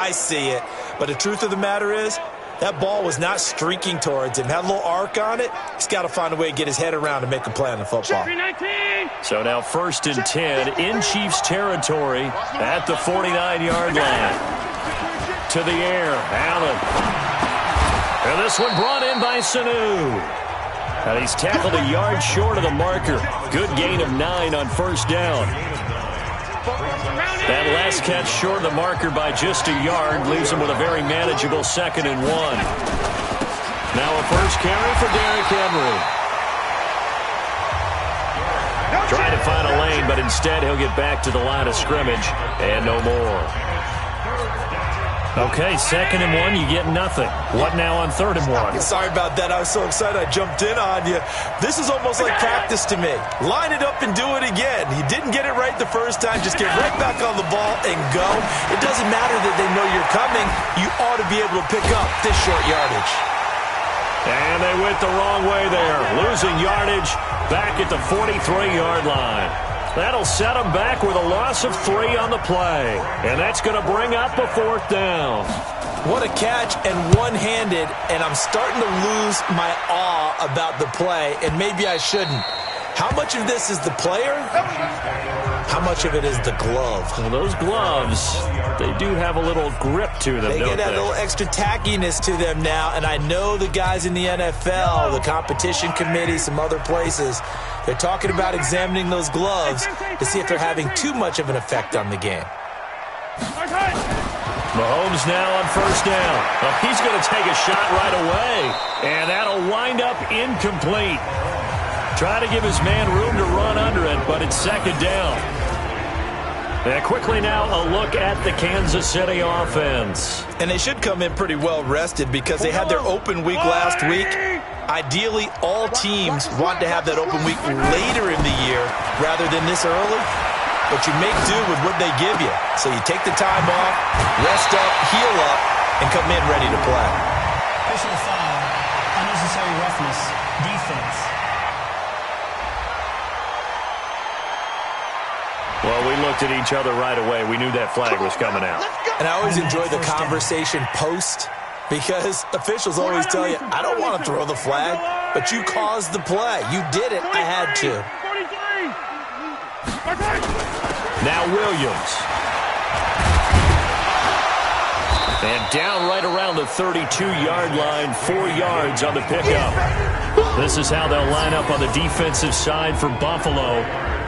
I see it, but the truth of the matter is, that ball was not streaking towards him. Had a little arc on it. He's got to find a way to get his head around and make a play on the football. So now 1st and 10 in Chiefs territory at the 49-yard line. To the air, Allen. And this one brought in by Sanu. And he's tackled a yard short of the marker. Good gain of 9 on 1st down. That last catch short of the marker by just a yard leaves him with a very manageable 2nd and 1. Now a first carry for Derrick Henry. Trying to find a lane, but instead he'll get back to the line of scrimmage and no more. Okay, 2nd and 1, you get nothing. What now on 3rd and 1? Sorry about that. I was so excited I jumped in on you. This is almost like practice to me. Line it up and do it again. You didn't get it right the first time. Just get right back on the ball and go. It doesn't matter that they know you're coming. You ought to be able to pick up this short yardage. And they went the wrong way there. Losing yardage back at the 43-yard line. That'll set them back with a loss of 3 on the play. And that's going to bring up a 4th down. What a catch and one-handed, and I'm starting to lose my awe about the play, and maybe I shouldn't. How much of this is the player? How much of it is the glove? Well, those gloves, they do have a little grip to them, don't they? They get a little extra tackiness to them now, and I know the guys in the NFL, the competition committee, some other places, they're talking about examining those gloves to see if they're having too much of an effect on the game. Mahomes now on 1st down. Well, he's going to take a shot right away, and that'll wind up incomplete. Trying to give his man room to run under it, but it's 2nd down. And quickly now a look at the Kansas City offense. And they should come in pretty well rested because they had their open week last week. Ideally, all teams want to have that open week later in the year rather than this early. But you make do with what they give you. So you take the time off, rest up, heal up, and come in ready to play. Personal foul, unnecessary roughness, defense. Well, we looked at each other right away. We knew that flag was coming out. And I always enjoy the conversation post because officials always tell you, I don't want to throw the flag, but you caused the play. You did it. I had to. Now Williams. And down right around the 32-yard line, 4 yards on the pickup. This is how they'll line up on the defensive side for Buffalo.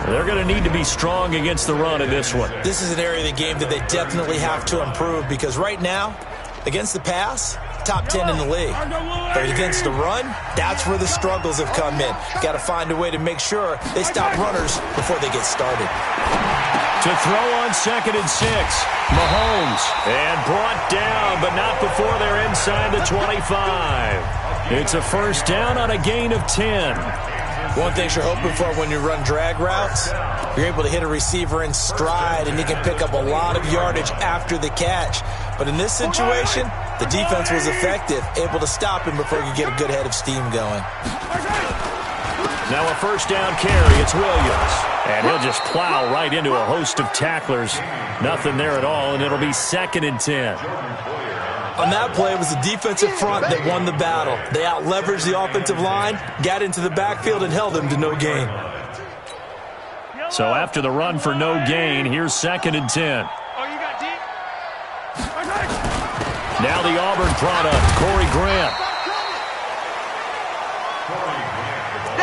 They're going to need to be strong against the run in this one. This is an area of the game that they definitely have to improve because right now, against the pass, top 10 in the league. But against the run, that's where the struggles have come in. Got to find a way to make sure they stop runners before they get started. To throw on 2nd and 6, Mahomes. And brought down, but not before they're inside the 25. It's a 1st down on a gain of 10. One thing you're hoping for when you run drag routes, you're able to hit a receiver in stride and he can pick up a lot of yardage after the catch. But in this situation, the defense was effective, able to stop him before he could get a good head of steam going. Now a 1st down carry, it's Williams. And he'll just plow right into a host of tacklers. Nothing there at all, and it'll be 2nd and 10. On that play, it was the defensive front that won the battle. They out-leveraged the offensive line, got into the backfield, and held them to no gain. So after the run for no gain, here's 2nd and 10. Now the Auburn product, Corey Grant.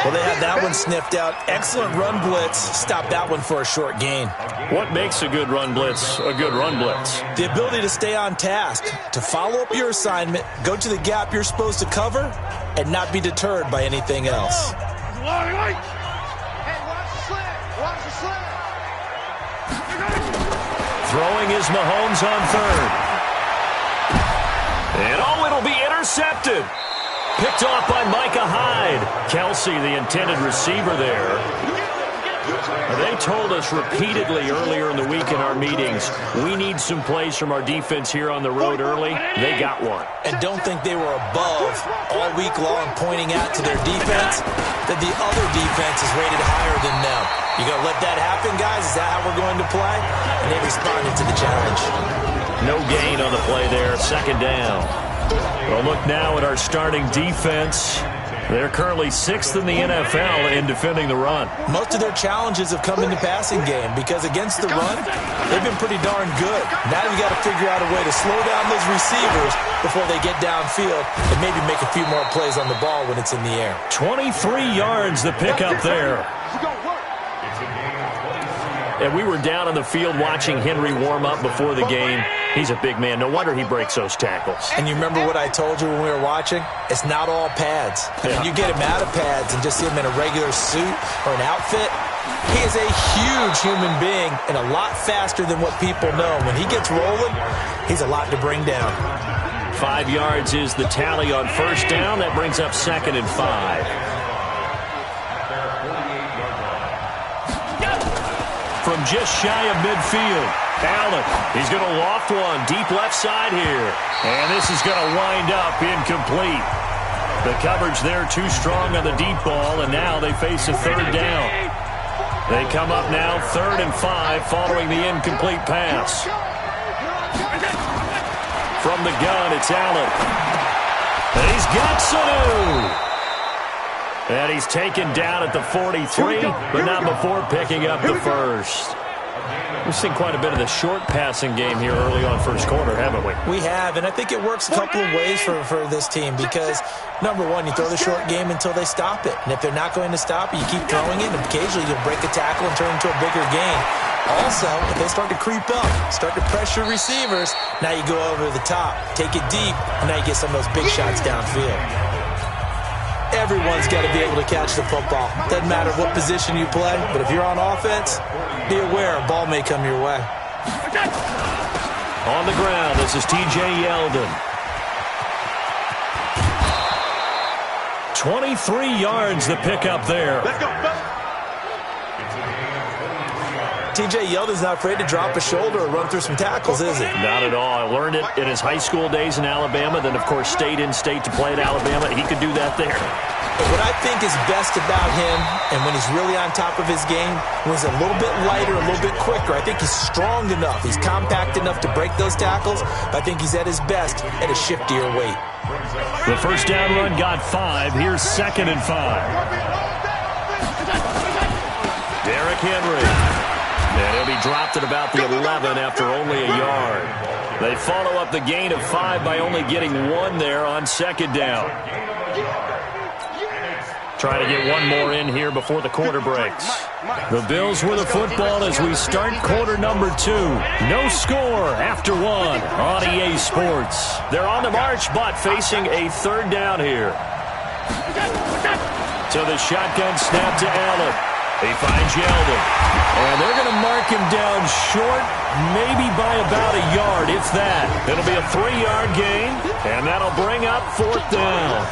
Well, they had that one sniffed out. Excellent run blitz. Stopped that one for a short gain. What makes a good run blitz a good run blitz? The ability to stay on task, to follow up your assignment, go to the gap you're supposed to cover, and not be deterred by anything else. Throwing is Mahomes on 3rd. And it'll be intercepted. Picked off by Micah Hyde. Kelsey, the intended receiver there. They told us repeatedly earlier in the week in our meetings, we need some plays from our defense here on the road early. They got one. And don't think they were above all week long pointing out to their defense that the other defense is rated higher than them. You going to let that happen, guys? Is that how we're going to play? And they responded to the challenge. No gain on the play there. Second down. Well, look now at our starting defense. They're currently 6th in the NFL in defending the run. Most of their challenges have come in the passing game because against the run, they've been pretty darn good. Now you've got to figure out a way to slow down those receivers before they get downfield and maybe make a few more plays on the ball when it's in the air. 23 yards the pickup there. And we were down on the field watching Henry warm up before the game. He's a big man. No wonder he breaks those tackles. And you remember what I told you when we were watching? It's not all pads. I mean, you get him out of pads and just see him in a regular suit or an outfit. He is a huge human being and a lot faster than what people know. When he gets rolling, he's a lot to bring down. 5 yards is the tally on first down. That brings up 2nd and 5. From just shy of midfield, Allen, he's going to loft one deep left side here. And this is going to wind up incomplete. The coverage there too strong on the deep ball, and now they face a third down. They come up now 3rd and 5 following the incomplete pass. From the gun, it's Allen. And he's got Sanu. And he's taken down at the 43, but not before picking up the first. We've seen quite a bit of the short passing game here early on first quarter, haven't we? We have, and I think it works a couple of ways for this team because, number one, you throw the short game until they stop it. And if they're not going to stop it, you keep throwing it, and occasionally you'll break a tackle and turn it into a bigger gain. Also, if they start to creep up, start to pressure receivers, now you go over the top, take it deep, and now you get some of those big shots downfield. Everyone's got to be able to catch the football. Doesn't matter what position you play, but if you're on offense, be aware a ball may come your way. On the ground, this is T.J. Yeldon. 23 yards the pickup there. Let's go. T.J. Yeldon's not afraid to drop a shoulder or run through some tackles, is he? Not at all. I learned it in his high school days in Alabama, then, of course, stayed in state to play at Alabama. He could do that there. But what I think is best about him, and when he's really on top of his game, when he's a little bit lighter, a little bit quicker. I think he's strong enough. He's compact enough to break those tackles. But I think he's at his best at a shiftier weight. The first down run got 5. Here's 2nd and 5. Derrick Henry. And he'll be dropped at about the 11 after only a yard. They follow up the gain of 5 by only getting 1 there on 2nd down. Trying to get one more in here before the quarter breaks. The Bills with the football as we start quarter number 2. No score after 1 on EA Sports. They're on the march, but facing a 3rd down here. So the shotgun snap to Allen. He finds Yeldon. And they're going to mark him down short, maybe by about a yard, if that. It'll be a 3-yard gain, and that'll bring up 4th down.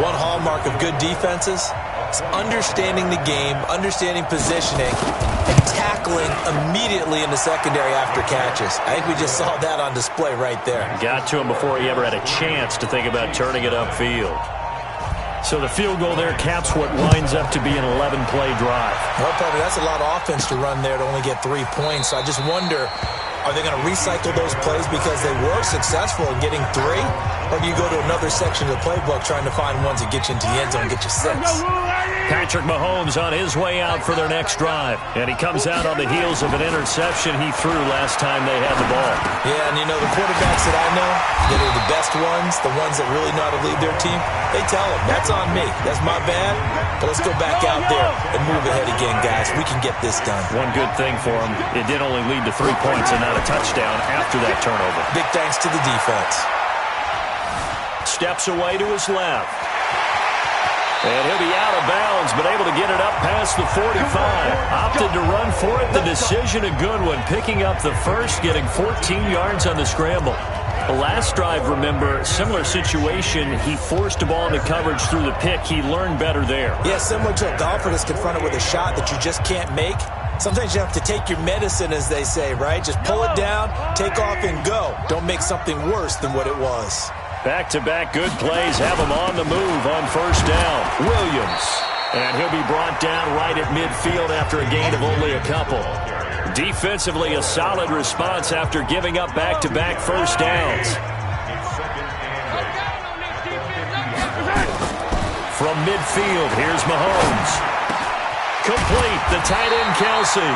One hallmark of good defenses is understanding the game, understanding positioning, and tackling immediately in the secondary after catches. I think we just saw that on display right there. Got to him before he ever had a chance to think about turning it upfield. So the field goal there caps what winds up to be an 11-play drive. Well, probably that's a lot of offense to run there to only get 3 points. So I just wonder, are they going to recycle those plays because they were successful in getting 3? Or do you go to another section of the playbook trying to find ones that get you into the end zone and get you 6? Patrick Mahomes on his way out for their next drive. And he comes out on the heels of an interception he threw last time they had the ball. Yeah, and you know, the quarterbacks that I know that are the best ones, the ones that really know how to lead their team, they tell them, that's on me. That's my bad. But let's go back out there and move ahead again, guys. We can get this done. One good thing for him, it did only lead to 3 points and not a touchdown after that turnover. Big thanks to the defense. Steps away to his left. And he'll be out of bounds, but able to get it up past the 45. Opted to run for it. The decision a good one. Picking up the first, getting 14 yards on the scramble. The last drive, remember, similar situation. He forced a ball into coverage through the pick. He learned better there. Yeah, similar to a golfer that's confronted with a shot that you just can't make. Sometimes you have to take your medicine, as they say, right? Just pull it down, take off, and go. Don't make something worse than what it was. Back-to-back good plays have him on the move on first down. Williams. And he'll be brought down right at midfield after a gain of only a couple. Defensively, a solid response after giving up back-to-back first downs. From midfield, here's Mahomes. Complete, the tight end Kelsey.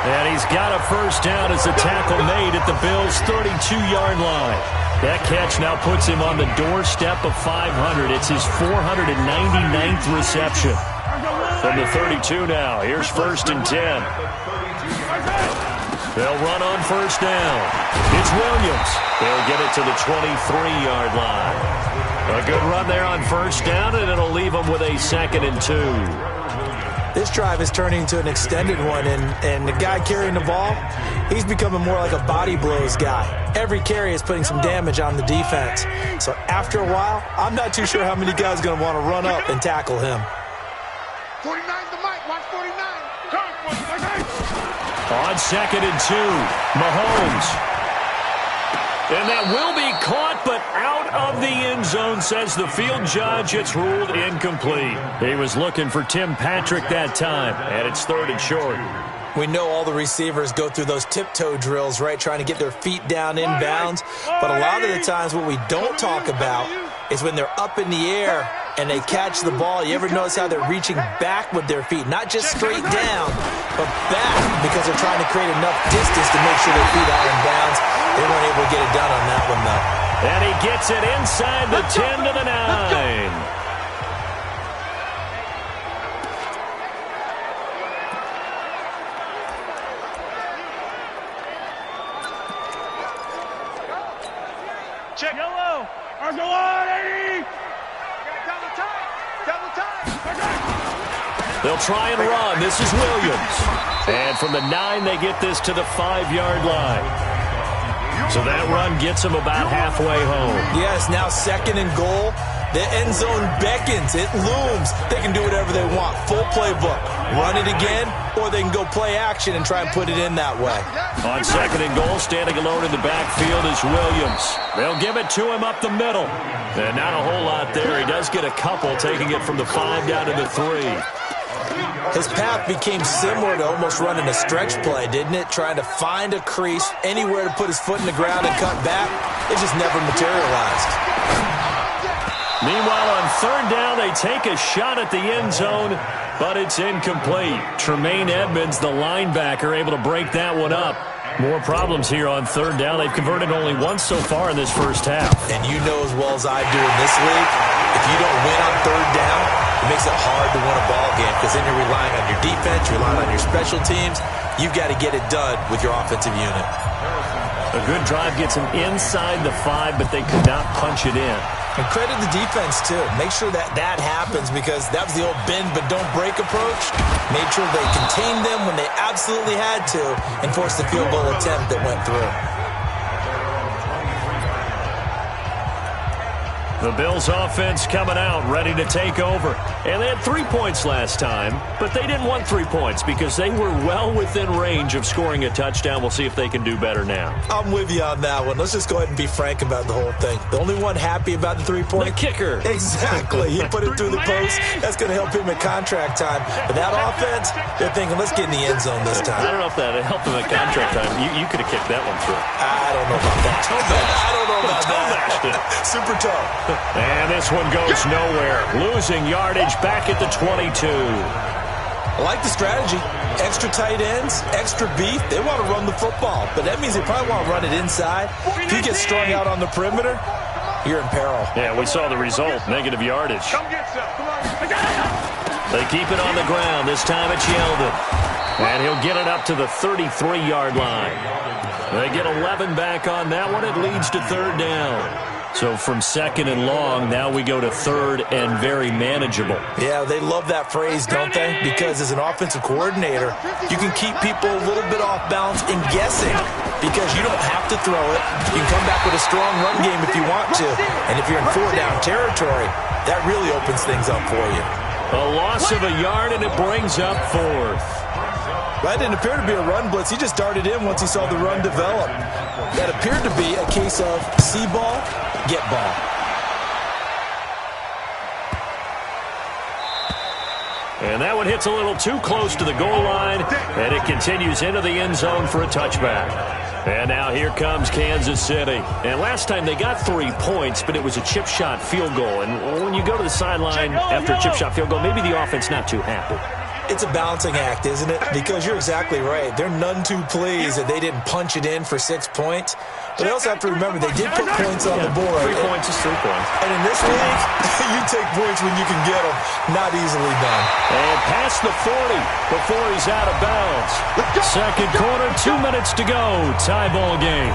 And he's got a first down as the tackle made at the Bills' 32-yard line. That catch now puts him on the doorstep of 500. It's his 499th reception. From the 32 now, here's 1st and 10. They'll run on first down. It's Williams. They'll get it to the 23-yard line. A good run there on first down, and it'll leave them with a 2nd and 2. This drive is turning into an extended one, and the guy carrying the ball, he's becoming more like a body blows guy. Every carry is putting some damage on the defense. So after a while, I'm not too sure how many guys are going to want to run up and tackle him. 49 the mic, watch 49. On 2nd and 2, Mahomes. And that will be caught, but out of the end zone, says the field judge. It's ruled incomplete. He was looking for Tim Patrick that time, and it's 3rd and short. We know all the receivers go through those tiptoe drills, right, trying to get their feet down inbounds. But a lot of the times what we don't talk about is when they're up in the air and they catch the ball. You ever notice how they're reaching back with their feet? Not just straight down, but back, because they're trying to create enough distance to make sure their feet are in bounds. They weren't able to get it done on that one, though. And he gets it inside the 10 to the 9. Check. Yellow. Argolani. Double time. They'll try and run. This is Williams. And from the 9, they get this to the 5-yard line. So that run gets them about halfway home. Yes, now 2nd and goal. The end zone beckons. It looms. They can do whatever they want. Full playbook. Run it again, or they can go play action and try and put it in that way. On 2nd and goal, standing alone in the backfield is Williams. They'll give it to him up the middle. And not a whole lot there. He does get a couple, taking it from the 5 down to the 3. His path became similar to almost running a stretch play, didn't it? Trying to find a crease, anywhere to put his foot in the ground and cut back. It just never materialized. Meanwhile, on 3rd down, they take a shot at the end zone, but it's incomplete. Tremaine Edmonds, the linebacker, able to break that one up. More problems here on 3rd down. They've converted only once so far in this first half. And you know as well as I do in this league, if you don't win on 3rd down, it makes it hard to win a ball game, because then you're relying on your defense, you're relying on your special teams. You've got to get it done with your offensive unit. A good drive gets them inside the 5, but they could not punch it in. And credit the defense, too. Make sure that happens, because that was the old bend but don't break approach. Made sure they contained them when they absolutely had to and forced the field goal attempt that went through. The Bills offense coming out, ready to take over. And they had 3 points last time, but they didn't want 3 points because they were well within range of scoring a touchdown. We'll see if they can do better now. I'm with you on that one. Let's just go ahead and be frank about the whole thing. The only one happy about the 3-point? The kicker. Exactly. He put it through the post. That's going to help him at contract time. But that offense, they're thinking, let's get in the end zone this time. I don't know if that helped him at contract time. You could have kicked that one through. I don't know about that. I don't know about that. Super toe. And this one goes nowhere. Losing yardage back at the 22. I like the strategy. Extra tight ends, extra beef. They want to run the football, but that means they probably want to run it inside. If you get strung out on the perimeter, you're in peril. Yeah, we saw the result, negative yardage. They keep it on the ground. This time it's Yeldon. And he'll get it up to the 33-yard line. They get 11 back on that one. It leads to 3rd down. So from 2nd and long, now we go to 3rd and very manageable. Yeah, they love that phrase, don't they? Because as an offensive coordinator, you can keep people a little bit off balance and guessing, because you don't have to throw it. You can come back with a strong run game if you want to. And if you're in 4-down territory, that really opens things up for you. A loss of a yard, and it brings up 4th. That didn't appear to be a run blitz. He just darted in once he saw the run develop. That appeared to be a case of see ball, get ball. And that one hits a little too close to the goal line, and it continues into the end zone for a touchback. And now here comes Kansas City. And last time they got 3 points, but it was a chip shot field goal. And when you go to the sideline after a chip shot field goal, maybe the offense not too happy. It's a balancing act, isn't it? Because you're exactly right. They're none too pleased that they didn't punch it in for 6 points. But I also have to remember they did put points on the board. 3 points is 3 points. And in this league, you take points when you can get them. Not easily done. And past the 40 before he's out of bounds. Second quarter, 2 minutes to go. Tie ball game.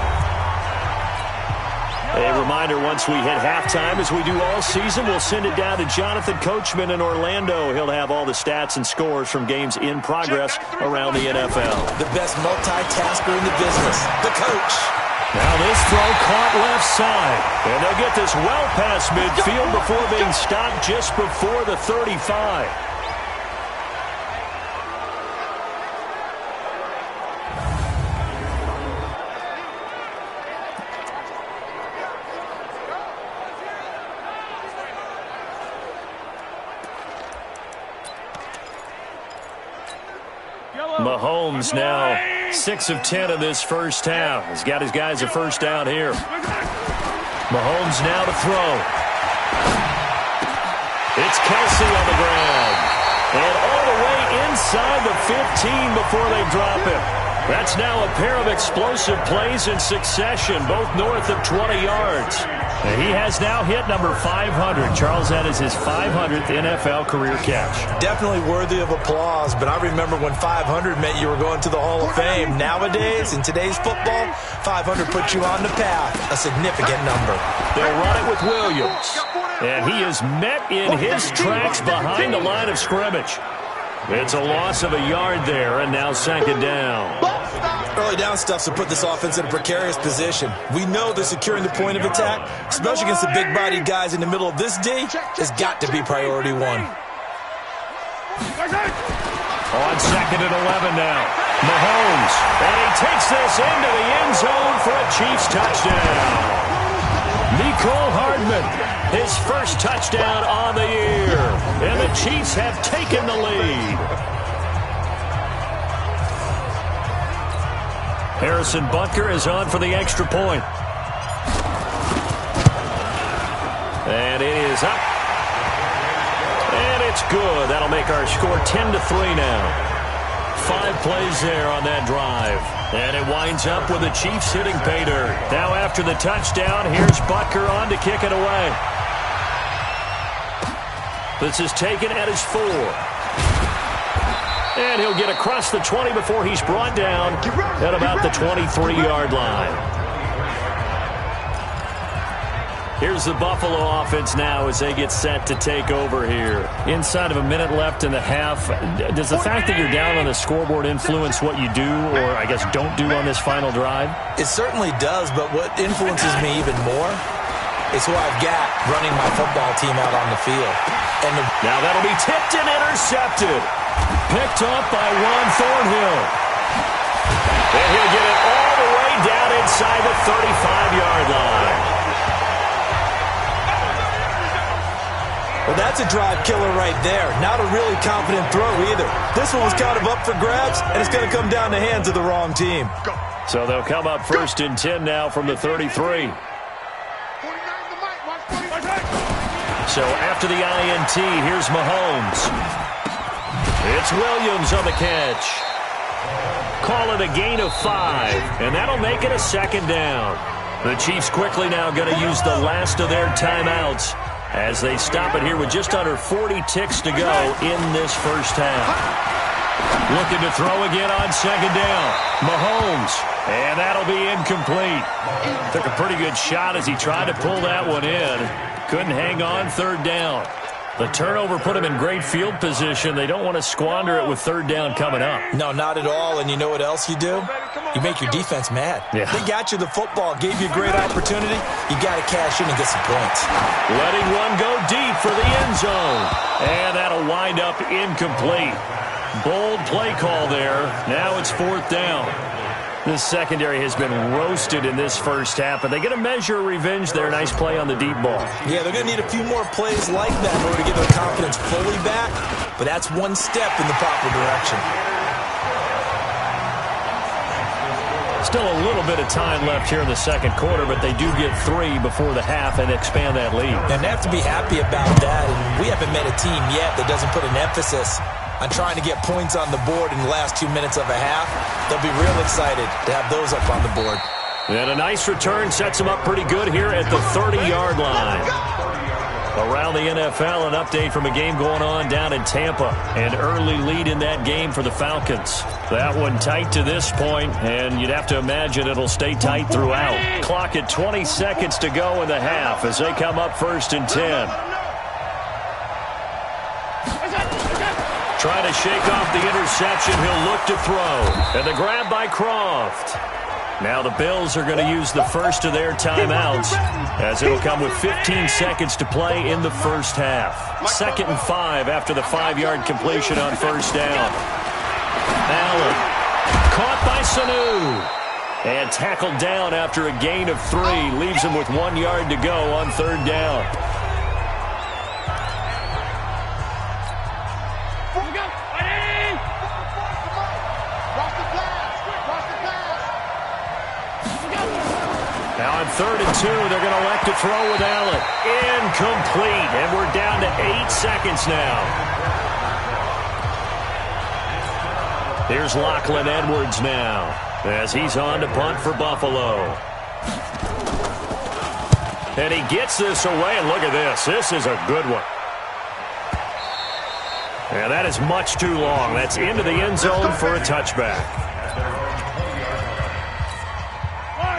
A reminder, once we hit halftime, as we do all season, we'll send it down to Jonathan Coachman in Orlando. He'll have all the stats and scores from games in progress around the NFL. The best multitasker in the business, the coach. Now this throw caught left side. And they'll get this well past midfield before being stopped just before the 35. Mahomes now 6 of 10 of this first half. He's got his guys a first down here. Mahomes now to throw. It's Kelsey on the ground. And all the way inside the 15 before they drop him. That's now a pair of explosive plays in succession, both north of 20 yards. And he has now hit number 500. Charles, that is his 500th NFL career catch. Definitely worthy of applause, but I remember when 500 meant you were going to the Hall of Fame. Nowadays, in today's football, 500 puts you on the path, a significant number. They'll run it with Williams. And he is met in his tracks behind the line of scrimmage. It's a loss of a yard there, and now second down. Early down stuff to put this offense in a precarious position. We know that securing the point of attack, especially against the big-bodied guys in the middle of this D, has got to be priority one. On second and 11 now. Mahomes, and he takes this into the end zone for a Chiefs touchdown. Mecole Hardman, his first touchdown on the year. And the Chiefs have taken the lead. Harrison Butker is on for the extra point. And it is up. And it's good. That'll make our score 10-3 now. 5 plays there on that drive. And it winds up with the Chiefs hitting pay dirt. Now after the touchdown, here's Butker on to kick it away. This is taken at his 4. And he'll get across the 20 before he's brought down at about the 23-yard line. Here's the Buffalo offense now as they get set to take over here. Inside of a minute left in the half, does the fact that you're down on the scoreboard influence what you do or, I guess, don't do on this final drive? It certainly does, but what influences me even more is who I've got running my football team out on the field. And now that'll be tipped and intercepted. Picked up by Juan Thornhill. And he'll get it all the way down inside the 35-yard line. Well, that's a drive killer right there. Not a really confident throw either. This one was kind of up for grabs, and it's going to come down the hands of the wrong team. So they'll come up first and 10 now from the 33. So after the INT, here's Mahomes. It's Williams on the catch. Call it a gain of 5, and that'll make it a second down. The Chiefs quickly now going to use the last of their timeouts as they stop it here with just under 40 ticks to go in this first half. Looking to throw again on second down. Mahomes, and that'll be incomplete. Took a pretty good shot as he tried to pull that one in. Couldn't hang on third down. The turnover put him in great field position. They don't want to squander it with third down coming up. No, not at all. And you know what else you do? You make your defense mad. Yeah. They got you the football, gave you a great opportunity. You got to cash in and get some points. Letting one go deep for the end zone. And that'll wind up incomplete. Bold play call there. Now it's fourth down. This secondary has been roasted in this first half, but they get a measure of revenge there. Nice play on the deep ball. Yeah, they're going to need a few more plays like that in order to get their confidence fully back, but that's one step in the proper direction. Still a little bit of time left here in the second quarter, but they do get 3 before the half and expand that lead. And they have to be happy about that, and we haven't met a team yet that doesn't put an emphasis on trying to get points on the board in the last 2 minutes of a half. They'll be real excited to have those up on the board. And a nice return sets them up pretty good here at the 30-yard line. Around the NFL, an update from a game going on down in Tampa. An early lead in that game for the Falcons. That one tight to this point, and you'd have to imagine it'll stay tight throughout. Clock at 20 seconds to go in the half as they come up 1st and 10. Trying to shake off the interception. He'll look to throw. And the grab by Croft. Now the Bills are going to use the first of their timeouts as it'll come with 15 seconds to play in the first half. 2nd and 5 after the 5-yard completion on 1st down. Allen caught by Sanu. And tackled down after a gain of 3. Leaves him with 1 yard to go on 3rd down. Now on 3rd and 2, they're going to elect to throw with Allen. Incomplete, and we're down to 8 seconds now. Here's Lachlan Edwards now as he's on to punt for Buffalo. And he gets this away, and look at this. This is a good one. And that is much too long. That's into the end zone for a touchback.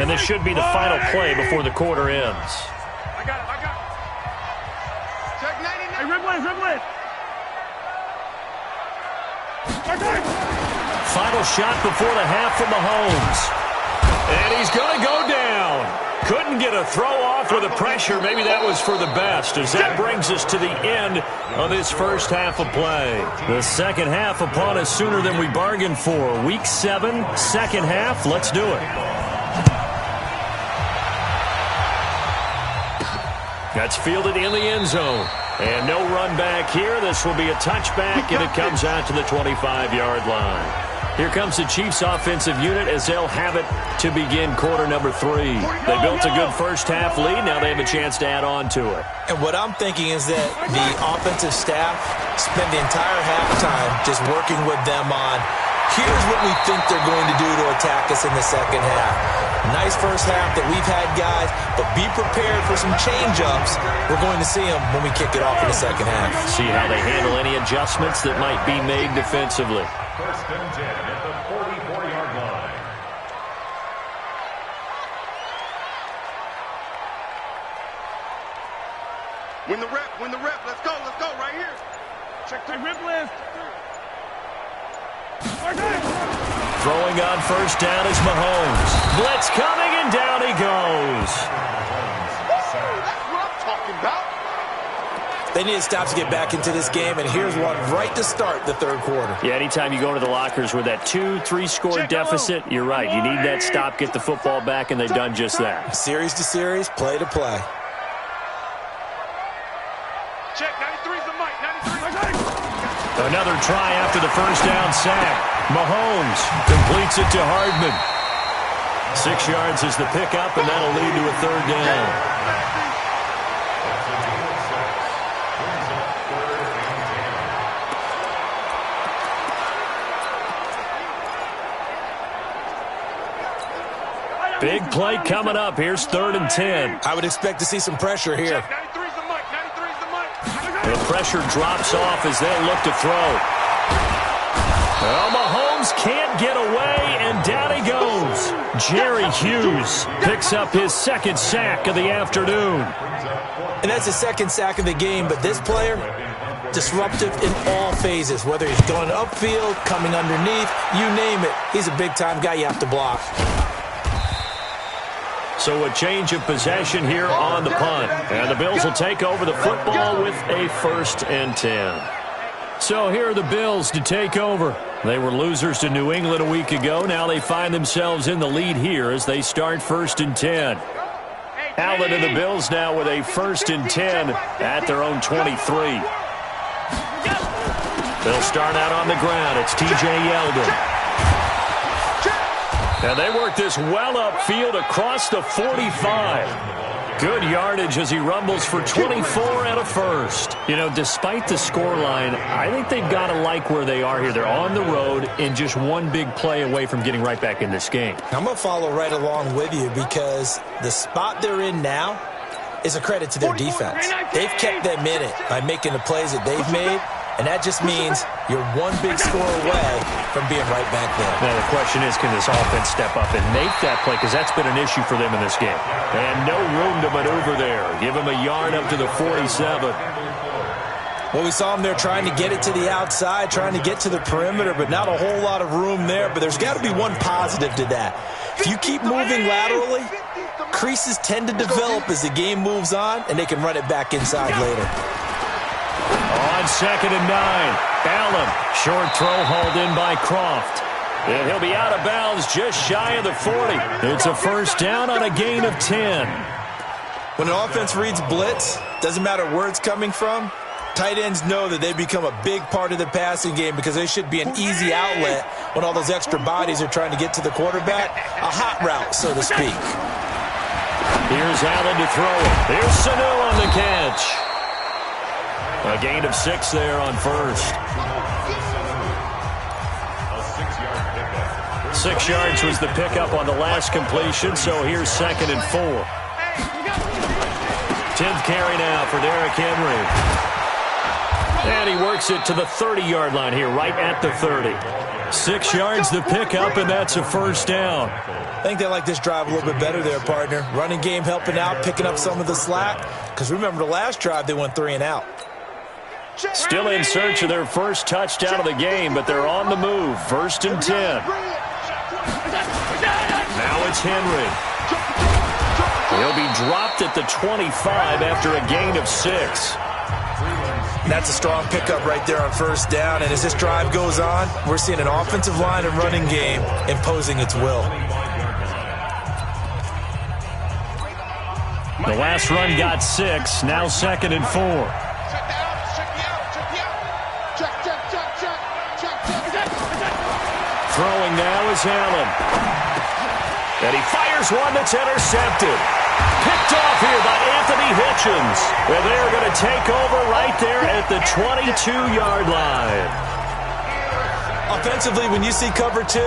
And this should be the final play before the quarter ends. I got it. Check 99. Hey, Riblet. Final shot before the half from Mahomes. And he's going to go down. Couldn't get a throw off with the pressure. Maybe that was for the best, as that brings us to the end of this first half of play. The second half upon us sooner than we bargained for. Week 7, second half. Let's do it. That's fielded in the end zone. And no run back here. This will be a touchback, and it comes out to the 25-yard line. Here comes the Chiefs offensive unit as they'll have it to begin quarter number 3. They built a good first half lead. Now they have a chance to add on to it. And what I'm thinking is that the offensive staff spent the entire halftime just working with them on, here's what we think they're going to do to attack us in the second half. Nice first half that we've had, guys, but be prepared for some change-ups. We're going to see them when we kick it off in the second half. See how they handle any adjustments that might be made defensively. 1st and 10 at the 44-yard line. Win the rep. Let's go right here. Check the rip list. Throwing on 1st down is Mahomes. Blitz coming, and down he goes. That's what I'm talking about. They need to stop to get back into this game, and here's one right to start the third quarter. Yeah, anytime you go to the lockers with that 2-3 score deficit, you're right. You need that stop, get the football back, and they've done just that. Series to series, play to play. Check, 93's the mic. 93. Another try after the first down sack. Mahomes completes it to Hardman. 6 yards is the pickup, and that'll lead to a 3rd down. Big play coming up. Here's 3rd and 10. I would expect to see some pressure here. 93's the mic. The pressure drops off as they'll look to throw. Well, Mahomes can't get away, and down he goes. Jerry Hughes picks up his 2nd sack of the afternoon. And that's the 2nd sack of the game, but this player, disruptive in all phases, whether he's going upfield, coming underneath, you name it. He's a big-time guy you have to block. So a change of possession here on the punt. And the Bills will take over the football with a 1st and 10. So here are the Bills to take over. They were losers to New England a week ago. Now they find themselves in the lead here as they start 1st and 10. Allen and the Bills now with a 1st and 10 at their own 23. They'll start out on the ground. It's T.J. Yeldon. And they work this well upfield across the 45. Good yardage as he rumbles for 24 and a first. You know, despite the scoreline, I think they've got to like where they are here. They're on the road and just one big play away from getting right back in this game. I'm going to follow right along with you because the spot they're in now is a credit to their defense. They've kept them in it by making the plays that they've made, and that just means you're one big score away from being right back there. Now the question is, can this offense step up and make that play? Because that's been an issue for them in this game. And no room to maneuver there. Give him a yard up to the 47. Well, we saw them there trying to get it to the outside, trying to get to the perimeter, but not a whole lot of room there. But there's got to be one positive to that. If you keep moving laterally, creases tend to develop as the game moves on, and they can run it back inside later. On 2nd and 9, Allen, short throw hauled in by Croft. And he'll be out of bounds just shy of the 40. It's a first down on a gain of 10. When an offense reads blitz, doesn't matter where it's coming from, tight ends know that they become a big part of the passing game because they should be an easy outlet when all those extra bodies are trying to get to the quarterback. A hot route, so to speak. Here's Allen to throw it. Here's Sanu on the catch. A gain of 6 there on first. 6 yards was the pickup on the last completion, so here's 2nd and 4. 10th carry now for Derrick Henry. And he works it to the 30-yard line here, right at the 30. 6 yards the pickup, and that's a first down. I think they like this drive a little bit better there, partner. Running game helping out, picking up some of the slack. Because remember, the last drive, they went 3 and out. Still in search of their first touchdown of the game, but they're on the move. 1st and 10. Now it's Henry. He'll be dropped at the 25 after a gain of 6. That's a strong pickup right there on first down. And as this drive goes on, we're seeing an offensive line and running game imposing its will. The last run got 6. Now 2nd and 4. Throwing now is Allen. And he fires one that's intercepted. Picked off here by Anthony Hitchens. And they're going to take over right there at the 22-yard line. Offensively, when you see cover 2,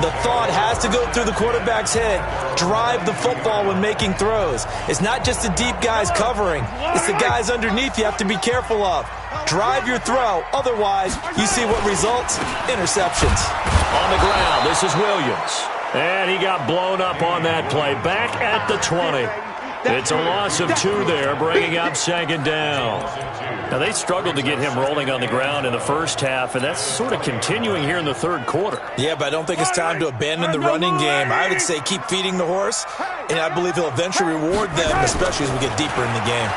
the thought has to go through the quarterback's head. Drive the football when making throws. It's not just the deep guys covering. It's the guys underneath you have to be careful of. Drive your throw. Otherwise, you see what results? Interceptions. On the ground, this is Williams. And he got blown up on that play. Back at the 20. It's a loss of 2 there, bringing up 2nd down. Now, they struggled to get him rolling on the ground in the first half, and that's sort of continuing here in the 3rd quarter. Yeah, but I don't think it's time to abandon the running game. I would say keep feeding the horse, and I believe he'll eventually reward them, especially as we get deeper in the game.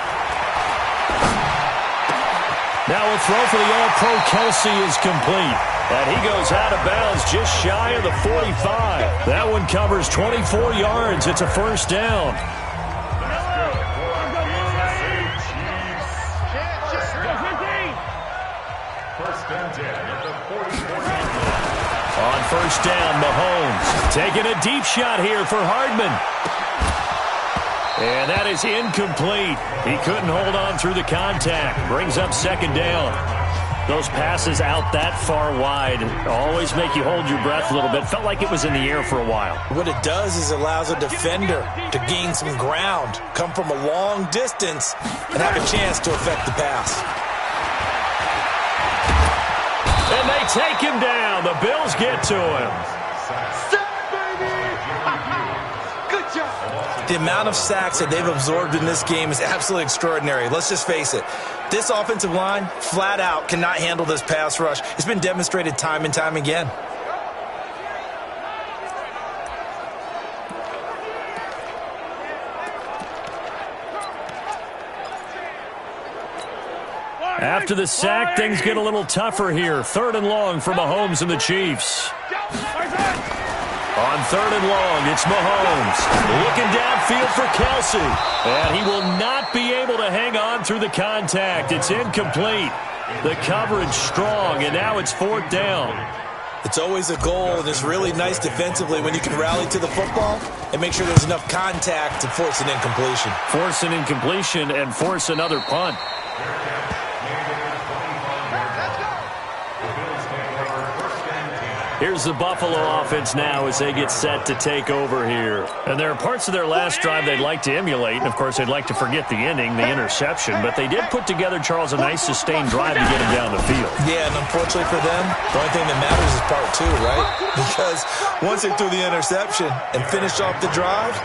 Now a throw for the All-Pro Kelsey is complete. And he goes out of bounds just shy of the 45. That one covers 24 yards. It's a first down. On first down, Mahomes taking a deep shot here for Hardman. And that is incomplete. He couldn't hold on through the contact. Brings up 2nd down. Those passes out that far wide always make you hold your breath a little bit. Felt like it was in the air for a while. What it does is it allows a defender to gain some ground, come from a long distance, and have a chance to affect the pass. And they take him down. The Bills get to him. The amount of sacks that they've absorbed in this game is absolutely extraordinary. Let's just face it. This offensive line, flat out, cannot handle this pass rush. It's been demonstrated time and time again. After the sack, things get a little tougher here. 3rd and long for Mahomes and the Chiefs. On 3rd and long, it's Mahomes. Looking downfield for Kelsey. And he will not be able to hang on through the contact. It's incomplete. The coverage strong, and now it's 4th down. It's always a goal, and it's really nice defensively when you can rally to the football and make sure there's enough contact to force an incompletion. Force an incompletion and force another punt. Here's the Buffalo offense now as they get set to take over here. And there are parts of their last drive they'd like to emulate. And, of course, they'd like to forget the ending, the interception. But they did put together, Charles, a nice sustained drive to get him down the field. Yeah, and unfortunately for them, the only thing that matters is part 2, right? Because once they threw the interception and finished off the drive,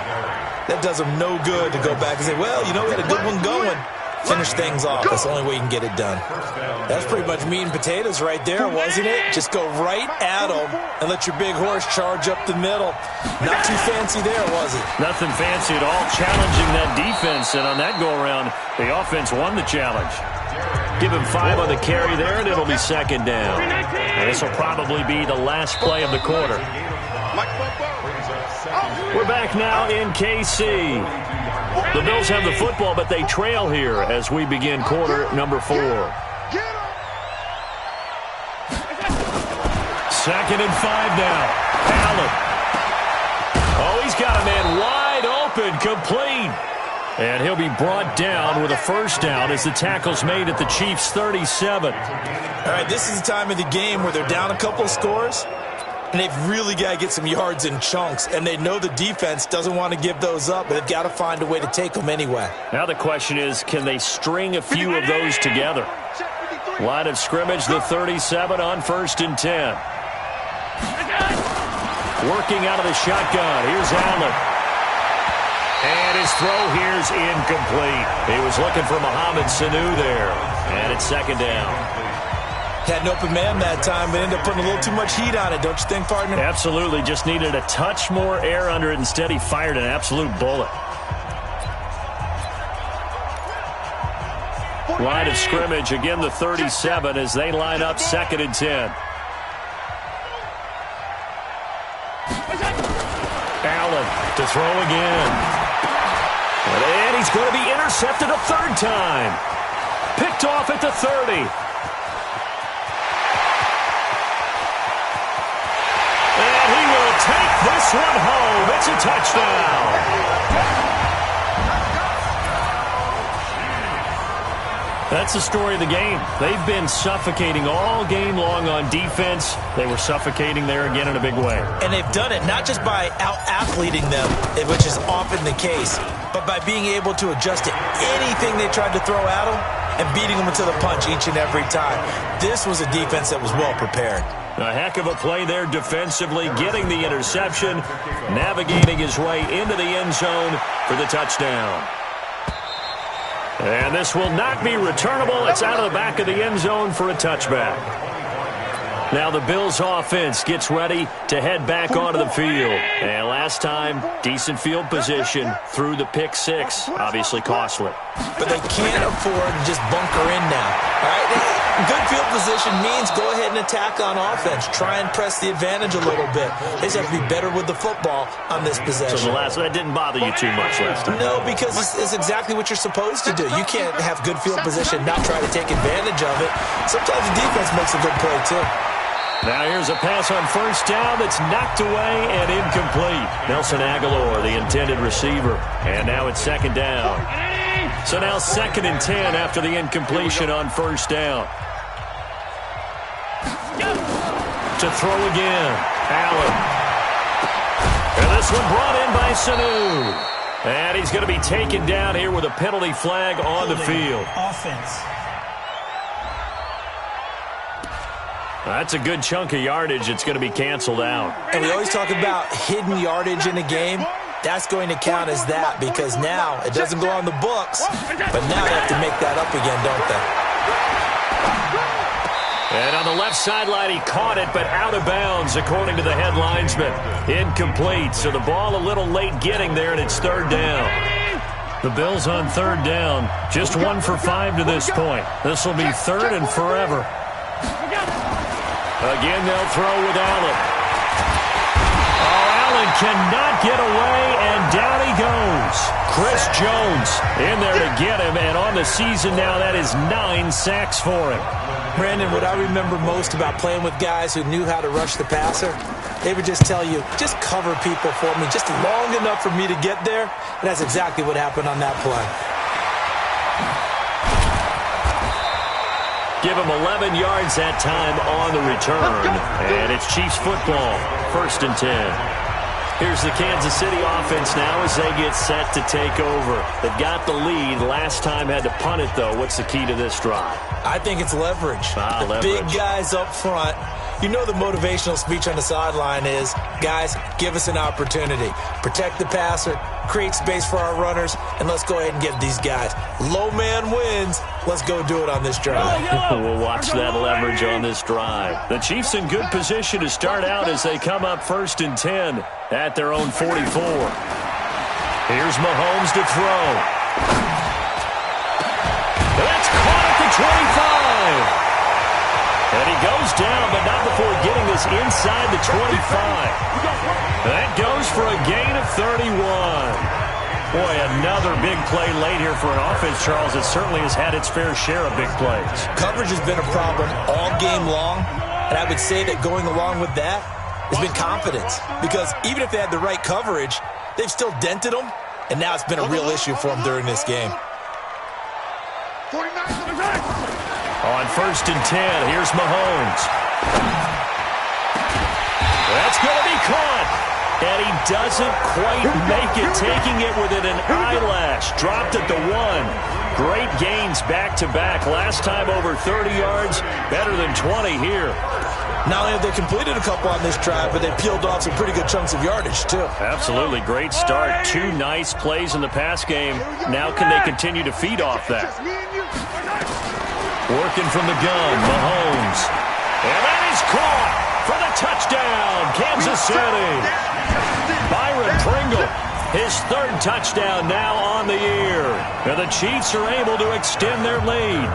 that does them no good to go back and say, well, you know, we had a good one going. Finish things off. That's the only way you can get it done. That's pretty much meat and potatoes right there, wasn't it? Just go right at them and let your big horse charge up the middle. Not too fancy there, was it? Nothing fancy at all. Challenging that defense, and on that go-around, the offense won the challenge. Give him 5 on the carry there, and it'll be 2nd down. And this will probably be the last play of the quarter. We're back now in KC. The Bills have the football, but they trail here as we begin quarter number 4. 2nd and 5 now. Allen. Oh, he's got a man wide open, complete. And he'll be brought down with a 1st down as the tackle's made at the Chiefs' 37. All right, this is the time of the game where they're down a couple of scores, and they've really got to get some yards in chunks, and they know the defense doesn't want to give those up, but they've got to find a way to take them anyway. Now the question is, can they string a few of those together? Line of scrimmage, the 37 on 1st and 10. Working out of the shotgun. Here's Allen. And his throw here's incomplete. He was looking for Mohamed Sanu there. And it's 2nd down. Had an open man that time, but ended up putting a little too much heat on it, don't you think, partner? Absolutely. Just needed a touch more air under it. Instead, he fired an absolute bullet. Line of scrimmage, again, the 37 as they line up 2nd and 10. Allen to throw again. And he's going to be intercepted a 3rd time. Picked off at the 30. And he will take this one home. It's a touchdown. That's the story of the game. They've been suffocating all game long on defense. They were suffocating there again in a big way. And they've done it not just by out-athleting them, which is often the case, but by being able to adjust to anything they tried to throw at them and beating them to the punch each and every time. This was a defense that was well prepared. A heck of a play there defensively, getting the interception, navigating his way into the end zone for the touchdown. And this will not be returnable. It's out of the back of the end zone for a touchback. Now the Bills offense gets ready to head back onto the field. And last time, decent field position through the pick 6. Obviously costly. But they can't afford to just bunker in now. All right? Good field position means go ahead and attack on offense. Try and press the advantage a little bit. They just have to be better with the football on this possession. So that didn't bother you too much last time? No, because it's exactly what you're supposed to do. You can't have good field position, not try to take advantage of it. Sometimes the defense makes a good play, too. Now here's a pass on 1st down that's knocked away and incomplete. Nelson Aguilar, the intended receiver. And now it's 2nd down. So now 2nd and 10 after the incompletion on 1st down. To throw again, Allen. And this one brought in by Sanu. And he's going to be taken down here with a penalty flag on the field. Offense. That's a good chunk of yardage. It's going to be canceled out. And we always talk about hidden yardage in a game. That's going to count as that because now it doesn't go on the books, but now they have to make that up again, don't they? And on the left sideline, he caught it, but out of bounds, according to the head linesman. Incomplete, so the ball a little late getting there, and it's 3rd down. The Bills on third down. Just 1 for 5 to this point. This will be third and forever. Again, they'll throw with Allen. Oh, Allen cannot get away, and down he goes. Chris Jones in there to get him, and on the season now, that is 9 sacks for him. Brandon, what I remember most about playing with guys who knew how to rush the passer, they would just tell you, just cover people for me, just long enough for me to get there. And that's exactly what happened on that play. Give him 11 yards that time on the return. And it's Chiefs football, 1st and 10. Here's the Kansas City offense now as they get set to take over. They've got the lead. Last time had to punt it, though. What's the key to this drive? I think it's leverage. Leverage. Big guys up front. You know the motivational speech on the sideline is, guys, give us an opportunity. Protect the passer, create space for our runners, and let's go ahead and get these guys. Low man wins. Let's go do it on this drive. We'll watch that leverage on this drive. The Chiefs in good position to start out as they come up 1st and 10 at their own 44. Here's Mahomes to throw. That's caught at the 25. And he goes down, but not before getting this inside the 25. That goes for a gain of 31. Boy, another big play late here for an offense, Charles, that certainly has had its fair share of big plays. Coverage has been a problem all game long, and I would say that going along with that has been confidence. Because even if they had the right coverage, they've still dented them, and now it's been a real issue for them during this game. 49 to the back. On 1st and 10, here's Mahomes. That's going to be caught. And he doesn't quite make it, taking it within an eyelash. Dropped at the 1. Great gains back-to-back. Last time over 30 yards, better than 20 here. Not only have they completed a couple on this drive, but they peeled off some pretty good chunks of yardage, too. Absolutely. Great start. 2 nice plays in the pass game. Now can they continue to feed off that? Working from the gun, Mahomes. And that is caught for the touchdown, Kansas City. Byron Pringle, his 3rd touchdown now on the year. And the Chiefs are able to extend their lead.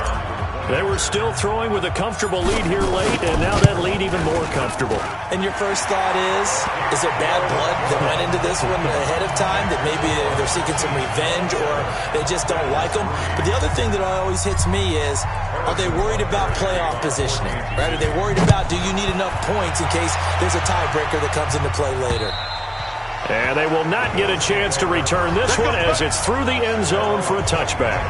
They were still throwing with a comfortable lead here late, and now that lead even more comfortable. And your first thought is there bad blood that went into this one ahead of time, that maybe they're seeking some revenge or they just don't like them? But the other thing that always hits me is, are they worried about playoff positioning? Right? Are they worried about, do you need enough points in case there's a tiebreaker that comes into play later? And they will not get a chance to return this one as it's through the end zone for a touchback.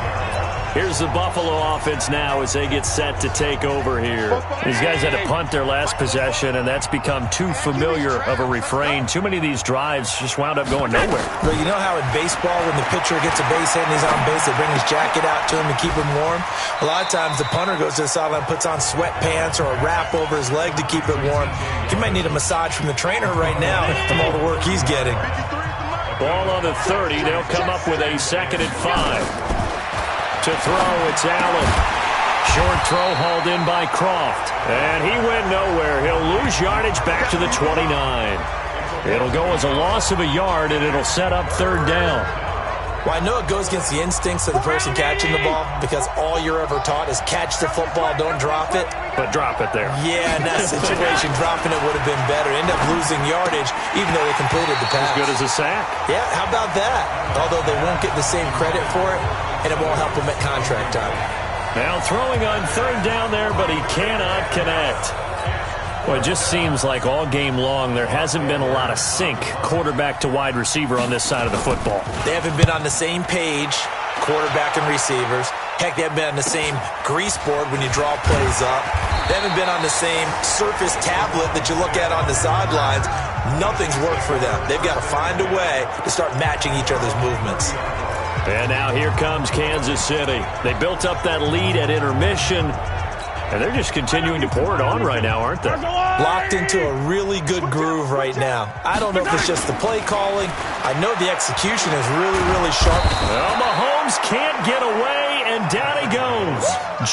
Here's the Buffalo offense now as they get set to take over here. These guys had to punt their last possession, and that's become too familiar of a refrain. Too many of these drives just wound up going nowhere. Well, you know how in baseball, when the pitcher gets a base hit and he's on base, they bring his jacket out to him to keep him warm? A lot of times the punter goes to the sideline, puts on sweatpants or a wrap over his leg to keep it warm. He might need a massage from the trainer right now from all the work he's getting. Ball on the 30. They'll come up with a 2nd and 5. To throw, it's Allen. Short throw hauled in by Croft. And he went nowhere. He'll lose yardage back to the 29. It'll go as a loss of a yard, and it'll set up 3rd down. Well, I know it goes against the instincts of the person catching the ball because all you're ever taught is catch the football, don't drop it. But drop it there. Yeah, in that situation, dropping it would have been better. End up losing yardage, even though they completed the pass. As good as a sack. Yeah, how about that? Although they won't get the same credit for it, and it won't help them at contract time. Now throwing on 3rd down there, but he cannot connect. Well, it just seems like all game long there hasn't been a lot of sync quarterback to wide receiver on this side of the football. They haven't been on the same page, quarterback and receivers. Heck, they haven't been on the same grease board when you draw plays up. They haven't been on the same surface tablet that you look at on the sidelines. Nothing's worked for them. They've got to find a way to start matching each other's movements. And now here comes Kansas City. They built up that lead at intermission, and they're just continuing to pour it on right now, aren't they? Locked into a really good groove right now. I don't know if it's just the play calling. I know the execution is really, really sharp. Well, Mahomes can't get away, and down he goes.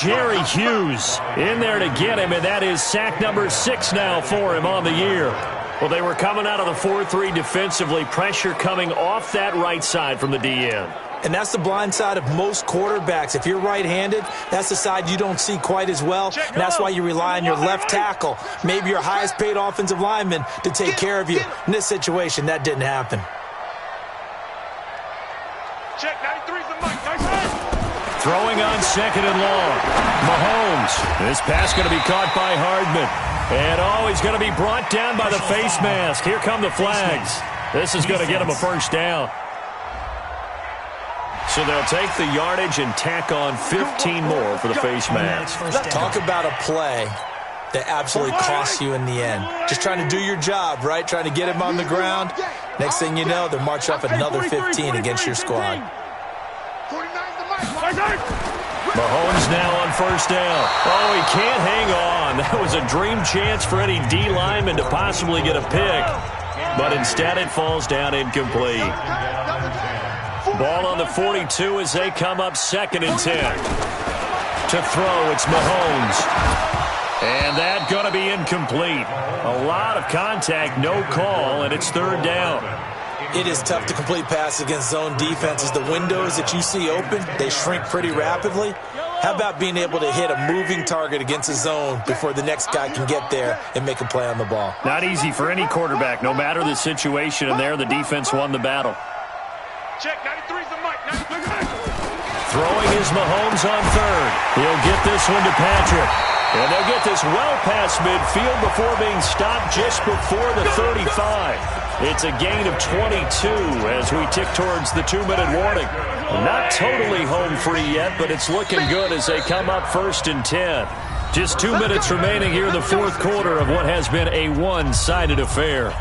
Jerry Hughes in there to get him, and that is sack number 6 now for him on the year. Well, they were coming out of the 4-3 defensively. Pressure coming off that right side from the DN. And that's the blind side of most quarterbacks. If you're right-handed, that's the side you don't see quite as well. And that's why you rely on your left tackle, maybe your highest-paid offensive lineman, to take care of you. In this situation, that didn't happen. Check, 93's the mic. Nice. Throwing on second and long. Mahomes. This pass going to be caught by Hardman. And he's going to be brought down by the face mask. Here come the flags. This is going to get him a first down. So they'll take the yardage and tack on 15 more for the face mask. Talk about a play that absolutely costs you in the end. Just trying to do your job, right? Trying to get him on the ground. Next thing you know, they'll march off another 15 against your squad. Mahomes now on first down. Oh, he can't hang on. That was a dream chance for any D lineman to possibly get a pick. But instead it falls down incomplete. Ball on the 42 as they come up second and 10. To throw, it's Mahomes. And that going to be incomplete. A lot of contact, no call, and it's third down. It is tough to complete passes against zone defenses. The windows that you see open, they shrink pretty rapidly. How about being able to hit a moving target against a zone before the next guy can get there and make a play on the ball? Not easy for any quarterback, no matter the situation, and there the defense won the battle. Check, 93's the mic. Throwing is Mahomes on third. He'll get this one to Patrick. And they'll get this well past midfield before being stopped just before the 35. It's a gain of 22 as we tick towards the 2-minute warning. Not totally home free yet, but it's looking good as they come up first and 10. Just 2 minutes remaining here in the fourth quarter of what has been a one-sided affair.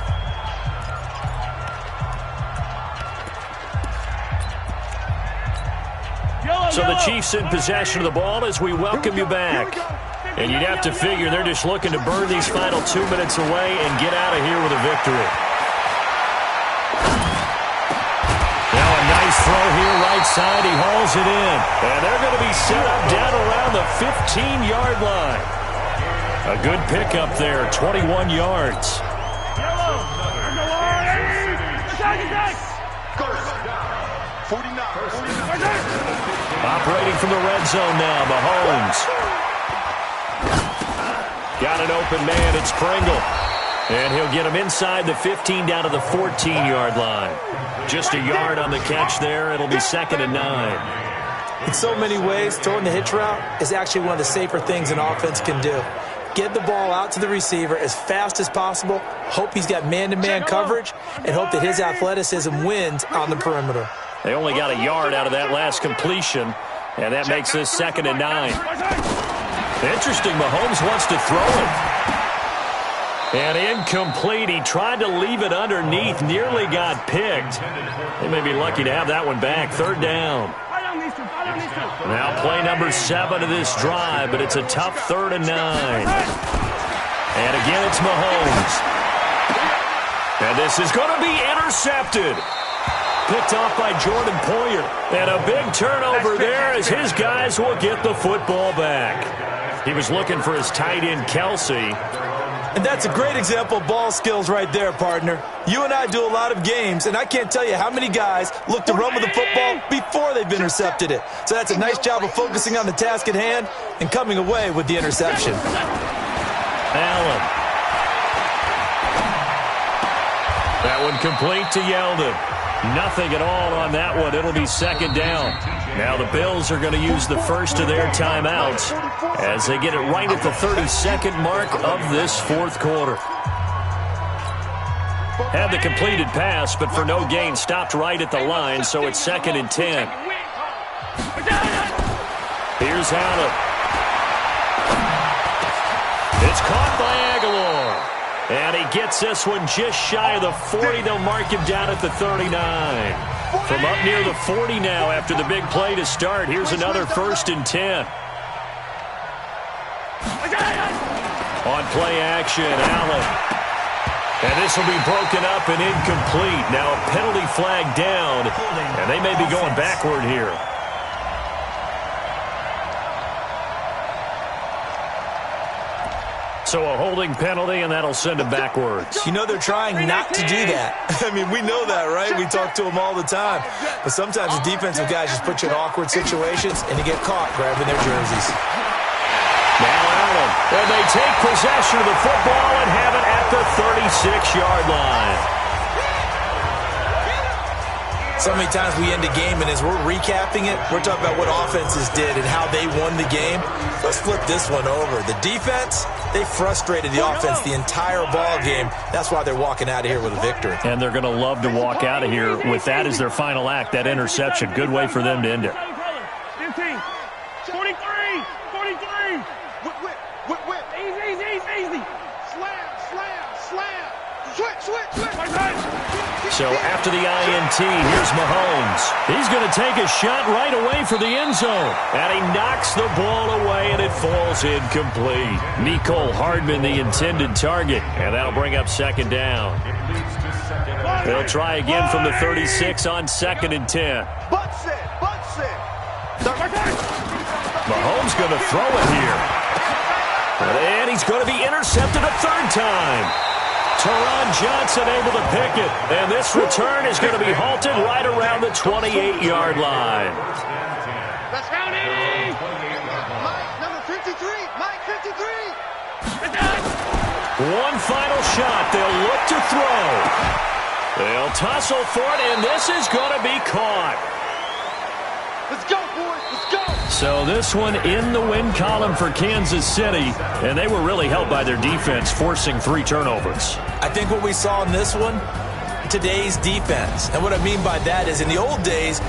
So the Chiefs in possession of the ball as we welcome you back. And you'd have to figure they're just looking to burn these final 2 minutes away and get out of here with a victory. Now a nice throw here right side. He hauls it in. And they're going to be set up down around the 15-yard line. A good pickup there, 21 yards. Operating from the red zone now, Mahomes. Got an open man, it's Pringle. And he'll get him inside the 15 down to the 14-yard line. Just a yard on the catch there. It'll be second and 9. In so many ways, throwing the hitch route is actually one of the safer things an offense can do. Get the ball out to the receiver as fast as possible, hope he's got man-to-man coverage, and hope that his athleticism wins on the perimeter. They only got a yard out of that last completion, and that makes this second and 9. Interesting, Mahomes wants to throw it. And incomplete. He tried to leave it underneath, nearly got picked. They may be lucky to have that one back. Third down. Now play number 7 of this drive, but it's a tough third and 9. And again, it's Mahomes. And this is going to be intercepted. Picked off by Jordan Poyer. And a big turnover there as his guys will get the football back. He was looking for his tight end, Kelsey. And that's a great example of ball skills right there, partner. You and I do a lot of games, and I can't tell you how many guys look to run with the football before they've intercepted it. So that's a nice job of focusing on the task at hand and coming away with the interception. Allen. That one complete to Yeldon. Nothing at all on that one. It'll be second down. Now the Bills are going to use the first of their timeouts as they get it right at the 32nd mark of this fourth quarter. Had the completed pass, but for no gain, stopped right at the line, so it's second and 10. Here's Allen. It's caught by Aguilar. And he gets this one just shy of the 40. They'll mark him down at the 39. From up near the 40 now after the big play to start. Here's another first and 10. On play action, Allen. And this will be broken up and incomplete. Now a penalty flag down, and they may be going backward here. So a holding penalty, and that'll send him backwards. You know they're trying not to do that. I mean, we know that, right? We talk to them all the time. But sometimes the defensive guys just put you in awkward situations, and you get caught grabbing their jerseys. Now Allen, and they take possession of the football and have it at the 36-yard line. So many times we end a game, and as we're recapping it, we're talking about what offenses did and how they won the game. Let's flip this one over. The defense, they frustrated the offense the entire ball game. That's why they're walking out of here with a victory. And they're going to love to walk out of here with that as their final act, that interception. Good way for them to end it. 15, 23, 43. Whip. Easy. Slam. Switch. So after the INT, here's Mahomes. He's going to take a shot right away for the end zone. And he knocks the ball away, and it falls incomplete. Nicole Hardman, the intended target. And that'll bring up second down. They'll try again from the 36 on 2nd and 10. Butt set. Mahomes going to throw it here. And he's going to be intercepted a third time. Teron Johnson able to pick it. And this return is going to be halted right around the 28-yard line. Let's round it. Mike, number 53. Mike, 53. One final shot. They'll look to throw. They'll tussle for it, and this is going to be caught. Let's go, boys. Let's go. So this one in the win column for Kansas City, and they were really helped by their defense, forcing 3 turnovers. I think what we saw in this one, today's defense. And what I mean by that is in the old days,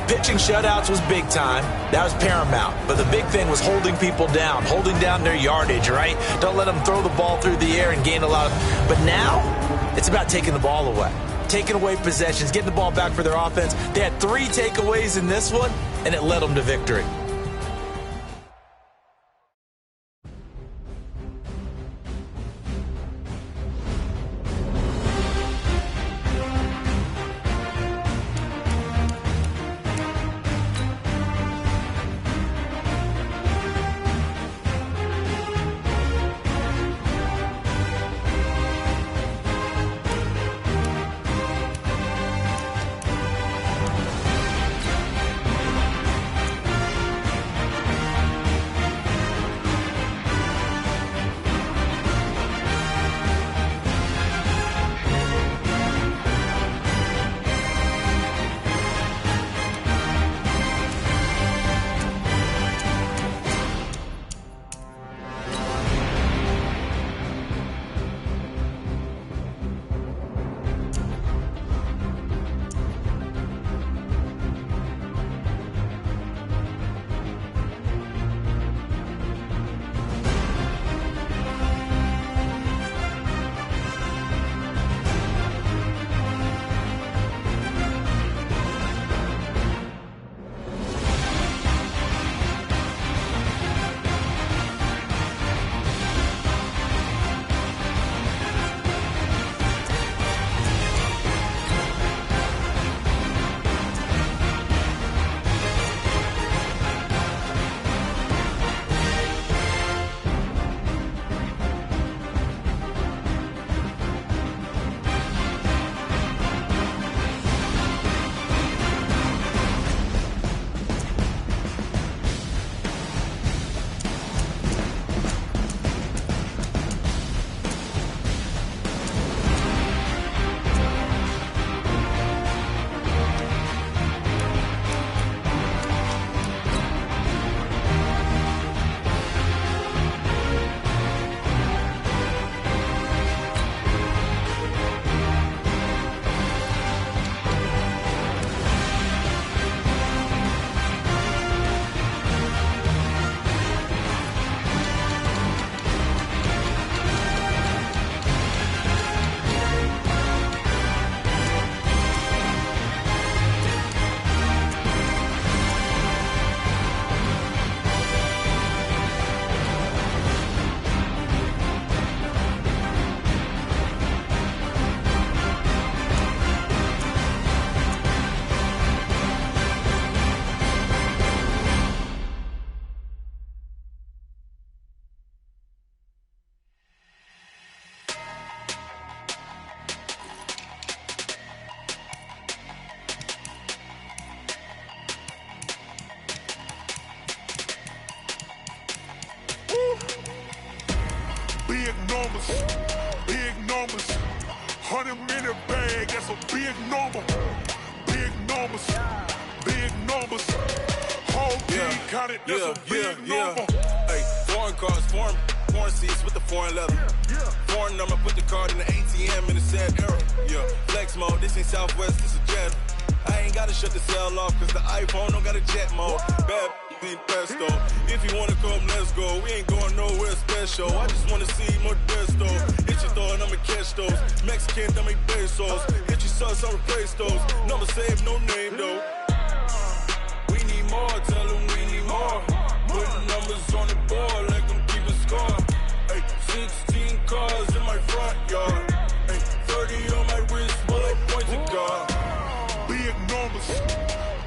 pitching shutouts was big time. That was paramount. But the big thing was holding people down, holding down their yardage, right? Don't let them throw the ball through the air and gain a lot of... But now, it's about taking the ball away. Taking away possessions, getting the ball back for their offense. They had 3 takeaways in this one, and it led them to victory. Big numbers, big numbers. 100-minute bag, that's a big number. Big numbers, big numbers. Whole team counted, that's a big number. Hey, foreign cars, foreign seats with the foreign leather. Foreign number, put the card in the ATM in the sad era. Yeah, flex mode, this ain't Southwest, this is Jet. I ain't gotta shut the cell off, cause the iPhone don't got a jet mode. Bad need pesto. If you wanna come, let's go. We ain't going nowhere special. I just wanna see more desto. Hit your throw and I'ma catch those. Mexican, don't make pesos. Hit your sauce, I'll replace those. Number save, no name though. We need more, tell them we need more. Putting numbers on the board, like them keep a score. Hey, 16 cars in my front yard. Hey, 30 on my wrist, bullet points of God. Big numbers,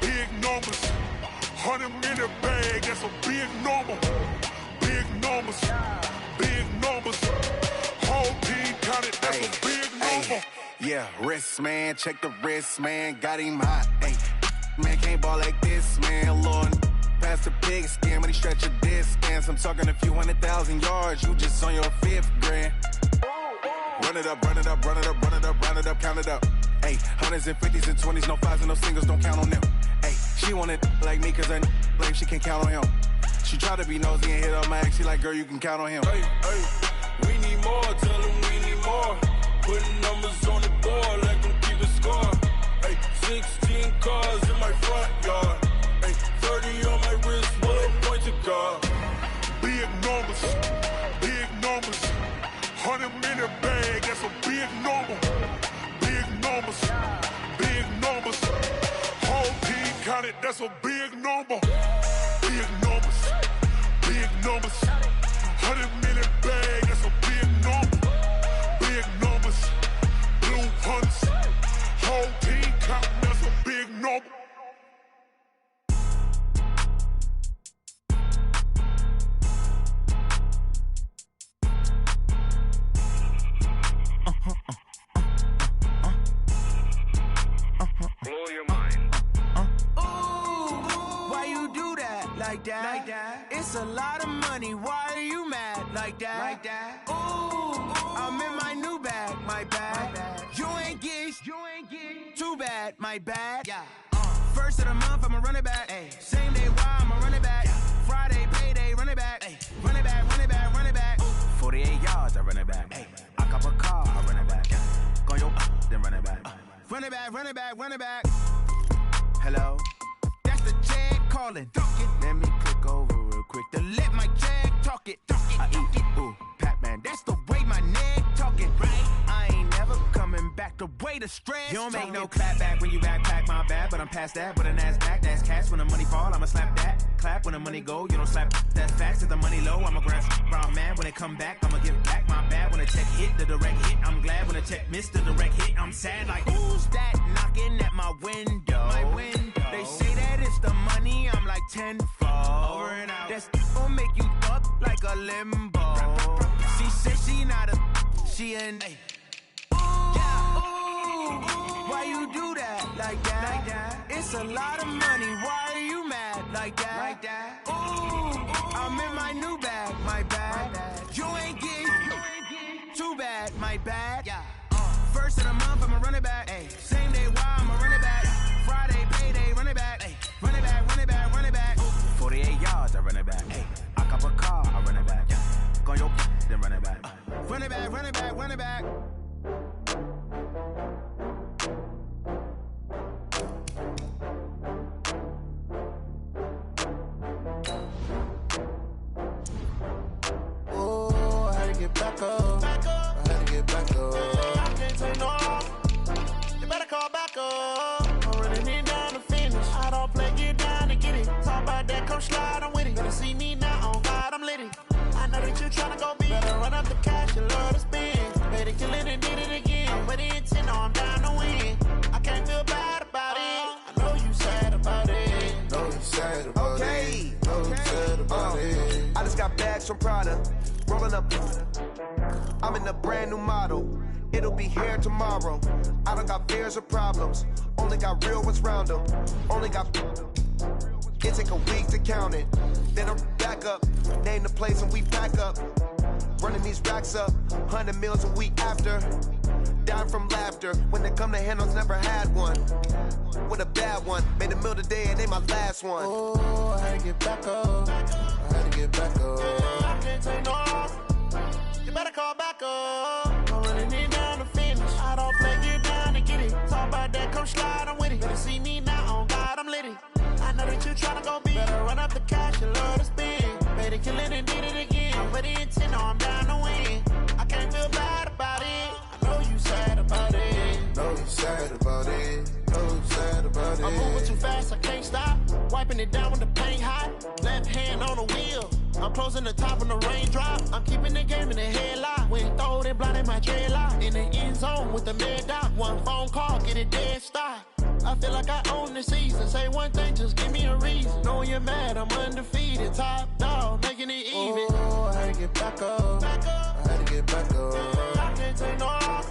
big numbers. 100-minute bag, that's a big number. Big numbers, big numbers. Whole team counted, that's a big number. Yeah, wrist man, check the wrist man, got him hot. Ay, man can't ball like this, man. Lord, past the pig skin when he stretch a distance. I'm talking a few 100,000 yards, you just on your 5th grand. Run it up, run it up, run it up, run it up, run it up, count it up. Ay, 100s and 50s and 20s, no 5s and no singles, don't count on them. Ay, she want it like me cause I blame she can't count on him. She try to be nosy and hit up my ex, she like, girl, you can count on him. Hey, we need more, tell them we need more. Putting numbers on the board, like them keep a score. Hey, 16 cars in my front yard. Hey, 30 on my wrist, bullet points of God. Big numbers, big numbers. 100-minute bag, that's a big number. Big numbers, big numbers. Whole team counted, that's a big number. Big numbers, big numbers. 100-minute bag, that's a big number. Big numbers, blue hunts. Whole team counting, that's a big number. Blow your mind. Why you do that? Like that? It's a lot of money. Why are you mad? Like that? Ooh, I'm in my new bag. My bad. You ain't get. Too bad. My bad. Yeah. First of the month, I'ma run it back. Ay. Same day, why I'ma run it back. Friday, payday, run it back. Ay. Run it back, run it back, run it back. 48 yards, I run it back. Ay. I cop a car, I run it back. Go yo, then run it back. Run it back, run it back, run it back. Hello? That's the jag calling. Let me click over real quick to let my jag talk it. I eat it, ooh, Pac-Man. That's the way my neck talking. Right? I ain't never coming back the way the stress. You don't make no clap back when you backpack, my bad. But I'm past that with a NASDAQ. That's cash when the money fall. I'ma slap that. Clap when the money go. You don't slap. That's facts. If the money low, I'ma grab brown man. When it come back, I'ma give back my bad. When the check hit, the direct hit. I'm glad when the check missed the direct hit. I'm sad like, who's that knocking at my window? My window. They say that it's the money. I'm like tenfold. Over and out. That's gon' make you up like a limbo. She said she not a. She an. Why you do that? Like that? It's a lot of money. Why are you mad? Like that? Ooh, I'm in my new bag. My bad. You ain't get. Too bad. My bad. Yeah. First of the month, I'ma run it back. Ay. Same day, why I'ma run it back. Friday, payday, run it back. Ay. Run it back, run it back, run it back. 48 yards, I run it back. Ay. I cop a car, I run it back. Go yo, then run it back. Run it back, run it back, run it back. Oh, I had to get back up. I had to get back up. I can't take no loss. You better call back up. I'm running it down to finish. I don't play, get down to get it. Talk about that, come slide, I'm with it. Better see me now, on God, I'm lit it. I know that you tryna go big. Better run up the cash, you love to spend. Better kill it and did it again. I'm with the intent, no, I'm down to win. I can't feel bad about it. I know you sad about it. Know you sad about it. Know you sad about it. I just got bags from Prada. Rolling up. I'm in a brand new model. It'll be here tomorrow. I don't got fears or problems. Only got real ones round them. Only got. It take a week to count it. Then I'm back up. Name the place and we back up. running these racks up, 100 meals a week after. Dying from laughter, when they come to handles, never had one. With a bad one, made a meal today and ain't my last one. Oh, I had to get back up, I had to get back up. I can't take no loss, you better call back up. I'm running it down to finish, I don't play, get down and get it. Talk about that, come slide, I'm with it. Better see me now, on God, I'm litty. I know that you tryna go big, better run up the cash, you love to spend. Better kill it and did it again, I'm ready in 10, I'm down to win. I can't feel bad about it, I know you sad about it. Know you sad about it, know you sad about it. I'm moving too fast, I can't stop. Wiping it down with the paint hot. Left hand on the wheel. I'm closing the top on the raindrop. I'm keeping the game in the headlock. When throwed and blinded my dreadlock. In the end zone with the mad dot. One phone call, get it dead stop. I feel like I own the season. Say one thing, just give me a reason. Knowing you're mad, I'm undefeated. Top dog, making it even. Oh, I had to get back up. I had to get back up. I can't take no loss.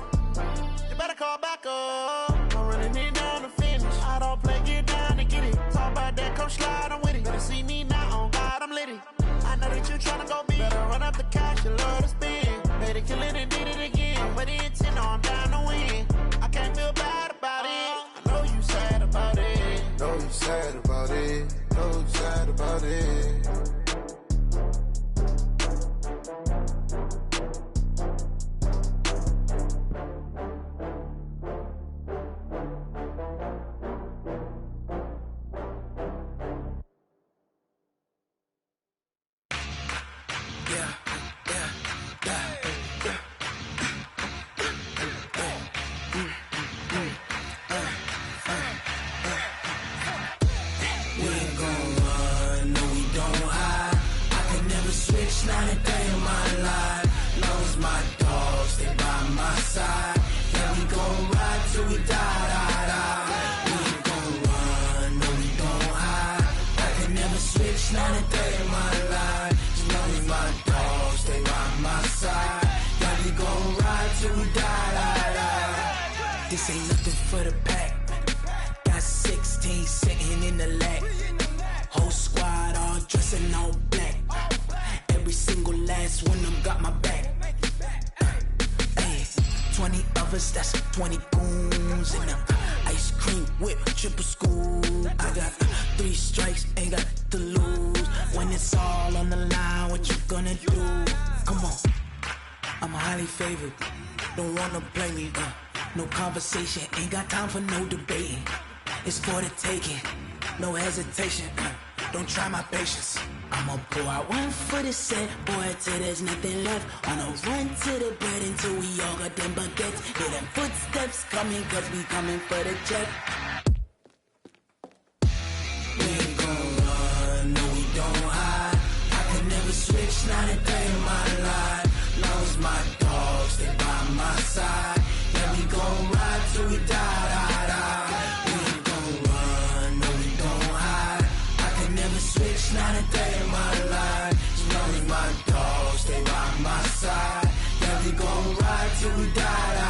You better call back up. I'm running it down to finish. I don't play, get down and get it. Talk about that, come slide, I'm with it. Better see me now, on God, I'm litty. I know that you tryna go big. Better run up the cash, you love to spend. Better kill it and did it again. But in 10, I'm down to win. I can't feel bad about it. I know you sad about it. Know you sad about it. Know you sad about it. Not a day in my life. Knows my dogs, they by my side. Yeah, we gon' ride till we die. We ain't gon' run, no, we don't hide. I can never switch, not a day in my life. Just knows my dogs, they by my side. Yeah, we gon' ride till we die. This ain't nothing for the pack. Got 16 sitting in the lap. Whole squad all dressing all black. Every single last one of them got my back. Ay, 20 of us, that's 20 goons. And ice cream whip, triple school. I got 3 strikes, ain't got to lose. When it's all on the line, what you gonna do? Come on, I'm highly favored. Don't wanna play me, no conversation. Ain't got time for no debating. It's for the taking, no hesitation. Don't try my patience. I'ma pour out one for the set, boy, till there's nothing left. On a run to the bread until we all got them baguettes. Hear them footsteps coming, cause we coming for the check. We ain't gon' run, no, we don't hide. I can never switch, not a day in my life. Knows my dogs, they by my side. Yeah, we gon' ride till we die. Switch, not a day in my life. Just know my dogs, stay by my side. Yeah, we gon' ride till we die.